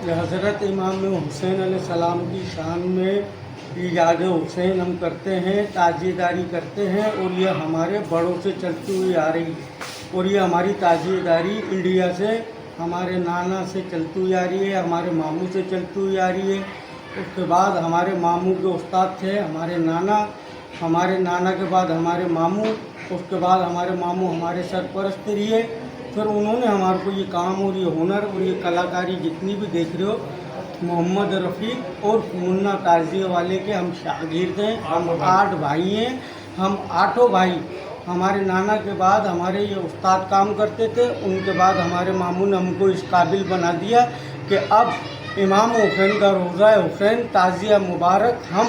ये हज़रत इमाम हुसैन अलैहिस्सलाम की शान में ईजाद हुसैन हम करते हैं, ताज़ियेदारी करते हैं और ये हमारे बड़ों से चलती हुई आ रही है। और ये हमारी ताज़ियेदारी इंडिया से हमारे नाना से चलती हुई आ रही है, हमारे मामू से चलती हुई आ रही है। उसके बाद हमारे मामू के उस्ताद थे हमारे नाना के बाद हमारे मामू, उसके बाद हमारे मामू हमारे सरपरस्त रहिए। फिर उन्होंने हमारे को ये काम और ये हुनर और ये कलाकारी जितनी भी देख रहे हो, मोहम्मद रफ़ीक और मुन्ना ताज़िया वाले के हम शागिर्द हैं। हम 8 भाई हैं, हम 8 भाई हमारे नाना के बाद हमारे ये उस्ताद काम करते थे। उनके बाद हमारे मामू ने हमको इस काबिल बना दिया कि अब इमाम हुसैन का रोज़ा हुसैन ताज़िया मुबारक हम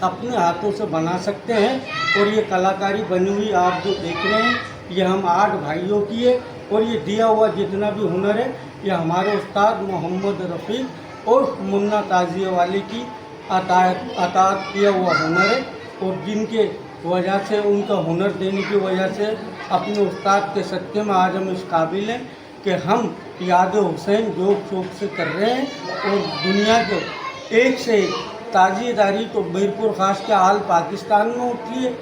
अपने हाथों से बना सकते हैं। और ये कलाकारी बनी हुई आप जो देख रहे हैं, ये हम 8 भाइयों की है। और ये दिया हुआ जितना भी हुनर है, ये हमारे उस्ताद मोहम्मद रफ़ीक और मुन्ना ताज़िया वाले की अतात किया हुआ हुनर है। और जिनके वजह से, उनका हुनर देने की वजह से अपने उस्ताद के सत्य में आज हम इस काबिल हैं कि हम याद हुसैन जोक शौक से कर रहे हैं। और दुनिया के एक से एक ताज़ियेदारी तो मीरपुर ख़ास के आल पाकिस्तान में होती है,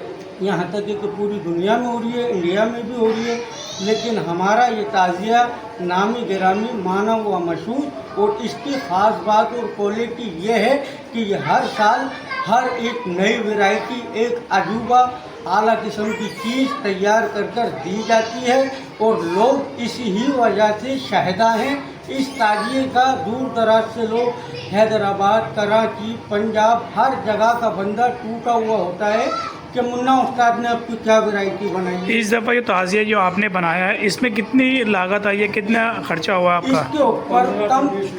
यहाँ तक कि पूरी दुनिया में हो रही है, इंडिया में भी हो रही है। लेकिन हमारा ये ताज़िया नामी गिरामी माना हुआ मशहूर। और इसकी ख़ास बात और क्वालिटी ये है कि ये हर साल हर एक नई वैरायटी, एक अजूबा आला किस्म की चीज़ तैयार कर दी जाती है। और लोग इसी ही वजह से शाहिदा हैं इस ताज़िए का। दूर दराज से लोग हैदराबाद, कराची, पंजाब, हर जगह का बंदा टूटा हुआ होता है कि मुन्ना उस्ताद ने आपकी क्या वैरायटी बनाई है। इस दफ़ा ये ताज़िया जो आपने बनाया है, इसमें कितनी लागत आई है, कितना खर्चा हुआ आपका? इसके ऊपर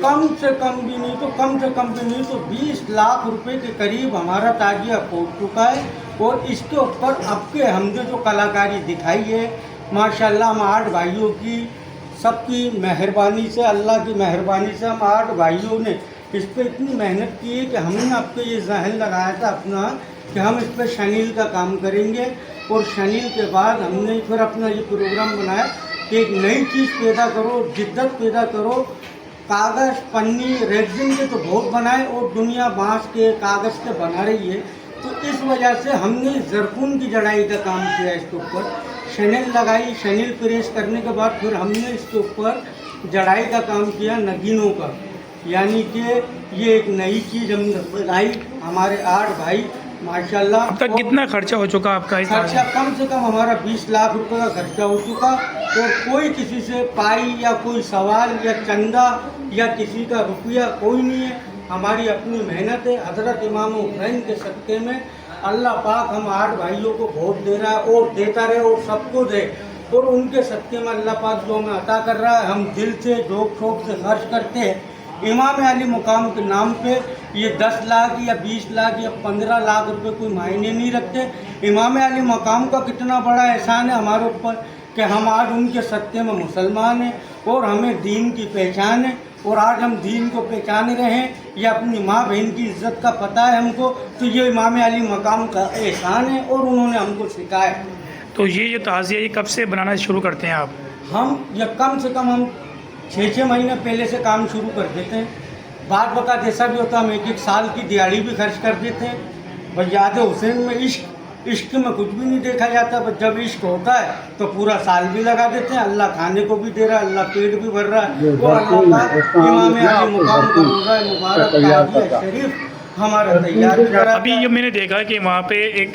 कम से कम भी नहीं तो 20 लाख रुपए के करीब हमारा ताज़िया पहुँच चुका है। और इसके ऊपर आपके हमने जो कलाकारी दिखाई है, माशाल्लाह हम 8 भाइयों की सबकी मेहरबानी से, अल्लाह की मेहरबानी से हम 8 भाइयों ने इस पर इतनी मेहनत की है कि हमने आपको ये जहन लगाया था अपना कि हम इस पर शनील का काम करेंगे। और शनील के बाद हमने फिर अपना ये प्रोग्राम बनाया कि एक नई चीज़ पैदा करो, जिद्दत पैदा करो। कागज़, पन्नी, रेगजिन के तो बहुत बनाए और दुनिया बांस के, कागज़ के बना रही है। तो इस वजह से हमने ज़रकून की जड़ाई का काम किया, इसके ऊपर शनील लगाई। शनील प्रेस करने के बाद फिर हमने इसके ऊपर जड़ाई का काम किया नगीनों का, यानी कि ये एक नई चीज़ हमने बनाई। हमारे 8 भाई माशाल्लाह। अब तक कितना खर्चा हो चुका आपका? इस खर्चा कम से कम हमारा 20 लाख रुपए का खर्चा हो चुका। और कोई किसी से पाई या कोई सवाल या चंदा या किसी का रुपया कोई नहीं है, हमारी अपनी मेहनत है। हज़रत इमाम हुसैन के सदक़े में अल्लाह पाक हम 8 भाइयों को बहुत दे रहा है और देता रहे और सबको दे। और उनके सदक़े में अल्लाह पाक जो हमें अता कर रहा है, हम दिल से जोक शौक से खर्च करते हैं। इमाम अली मुकाम के नाम पे ये 10 लाख या 20 लाख या 15 लाख रुपए कोई मायने नहीं रखते। इमाम अली मुकाम का कितना बड़ा एहसान है हमारे ऊपर कि हम आज उनके सत्य में मुसलमान हैं और हमें दीन की पहचान है। और आज हम दीन को पहचान रहे हैं, या अपनी माँ बहन की इज़्ज़त का पता है हमको, तो ये इमाम अली मुकाम का एहसान है और उन्होंने हमको सिखाया। तो ये ताज़िया ये कब से बनाना शुरू करते हैं आप? हम या कम से कम हम 6 महीने पहले से काम शुरू कर देते हैं। बाद बका जैसा भी होता है, हम 1 साल की दिहाड़ी भी खर्च कर देते हैं। बस याद हुसैन में इश्क में कुछ भी नहीं देखा जाता। बस जब इश्क होता है तो पूरा साल भी लगा देते हैं। अल्लाह खाने को भी दे रहा है, अल्लाह पेट भी भर रहा है। वो अल्लाह का इमाम अली मुकाम का रोज़ा मुबारक ताज़िया शरीफ हमारा तैयार करा। अभी ये मैंने देखा कि वहाँ पे एक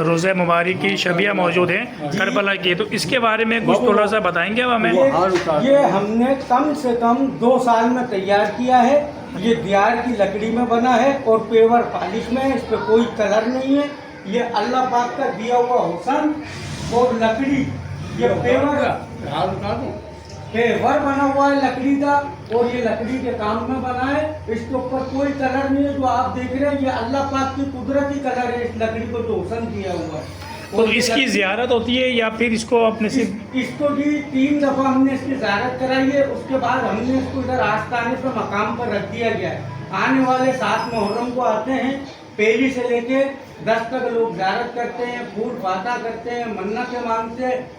रोज़ा मुबारक की शबिया मौजूद है करबला की, तो इसके बारे में कुछ थोड़ा सा बताएंगे आप हमें? ये हमने कम से कम 2 साल में तैयार किया है। ये दियार की लकड़ी में बना है और पेवर पॉलिश में है, इस पर कोई कलर नहीं है। ये अल्लाह पाक का दिया हुआ हुसन और लकड़ी, ये पेवर बना हुआ है लकड़ी का, और ये लकड़ी के काम में बना है। इसके ऊपर कोई कलर नहीं है जो आप देख रहे हैं, ये अल्लाह पाक की कुदरती कलर है इस लकड़ी को जो हुसन दिया हुआ है। तो इसकी ज़ियारत होती है या फिर इसको अपने से? इसको भी 3 दफ़ा हमने इसकी ज़ियारत कराई है। उसके बाद हमने इसको इधर आस्ताने पे मकाम पर रख दिया गया है। आने वाले 7 मुहर्रम को आते हैं, पहली से लेके 10 तक लोग ज़ियारत करते हैं, फूल फाता करते हैं, मन्नतें मांगते हैं।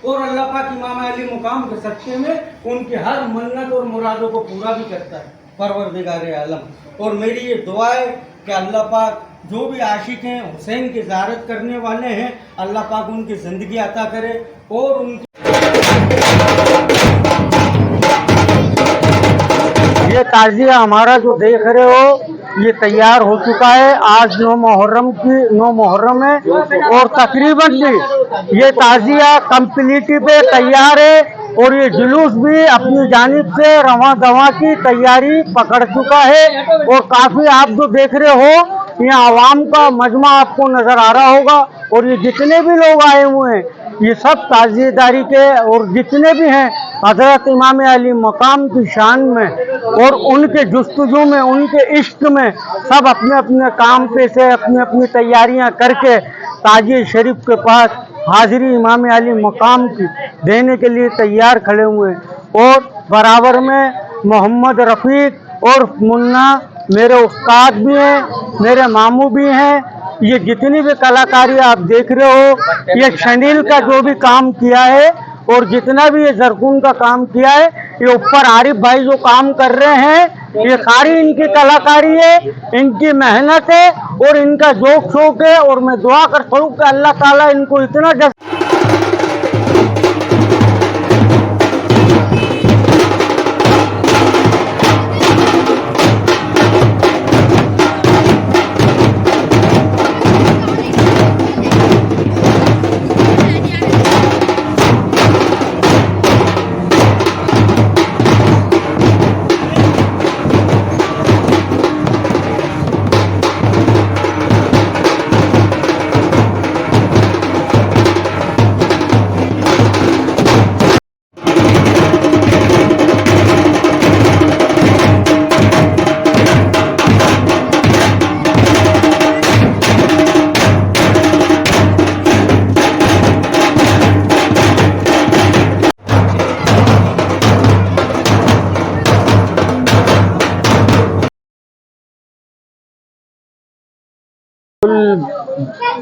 और अल्लाह पाक इमाम अली मुकाम के सच्चे में उनकी हर मन्नत और मुरादों को पूरा भी करता है। परवरदिगार आलम। और मेरी ये दुआ है कि अल्लाह पाक जो भी आशिक हैं हुसैन की ज़ियारत करने वाले हैं, अल्लाह पाक उनकी ज़िंदगी अता करे और उनकी ये ताज़िया हमारा जो देख रहे हो ये तैयार हो चुका है। आज 9 मुहर्रम है और तकरीबन ये ताज़िया कंप्लीटी पे तैयार है और ये जुलूस भी अपनी जानिब से रवां दवा की तैयारी पकड़ चुका है। और काफ़ी आप जो देख रहे हो यहाँ आवाम का मजमा आपको नज़र आ रहा होगा और ये जितने भी लोग आए हुए हैं ये सब ताज़ियेदारी के और जितने भी हैं हज़रत इमाम अली मकाम की शान में और उनके जुस्तजू में, उनके इश्क में सब अपने अपने काम पे से अपनी अपनी तैयारियां करके ताजिए शरीफ के पास हाजिरी इमाम अली मकाम की देने के लिए तैयार खड़े हुए हैं। और बराबर में मोहम्मद रफ़ीक और मुन्ना मेरे उस्ताद भी हैं, मेरे मामू भी हैं। ये जितनी भी कलाकारी आप देख रहे हो ये शनील का जो भी काम किया है और जितना भी ये जरकून का काम किया है ये ऊपर आरिफ भाई जो काम कर रहे हैं ये सारी इनकी कलाकारी है, इनकी मेहनत है और इनका जोक शौक है। और मैं दुआ करता हूँ कि अल्लाह ताला इनको इतना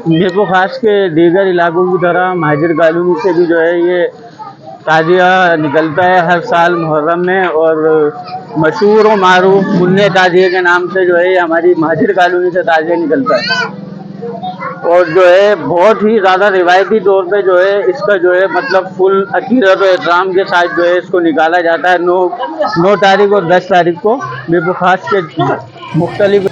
नेको खास के दीगर इलाकों की तरह महाजिर कॉलोनी से भी जो है ये ताजिया निकलता है हर साल मुहर्रम में। और मशहूर व मारूफ मुन्ने ताजिए के नाम से जो है ये हमारी महाजिर कॉलोनी से ताजिया निकलता है। और जो है बहुत ही ज़्यादा रिवायती तौर पे जो है इसका जो है मतलब फुल अकीदत और एहतराम के साथ जो है इसको निकाला जाता है 9 तारीख और 10 तारीख को नेको खास के मुख्तलिफ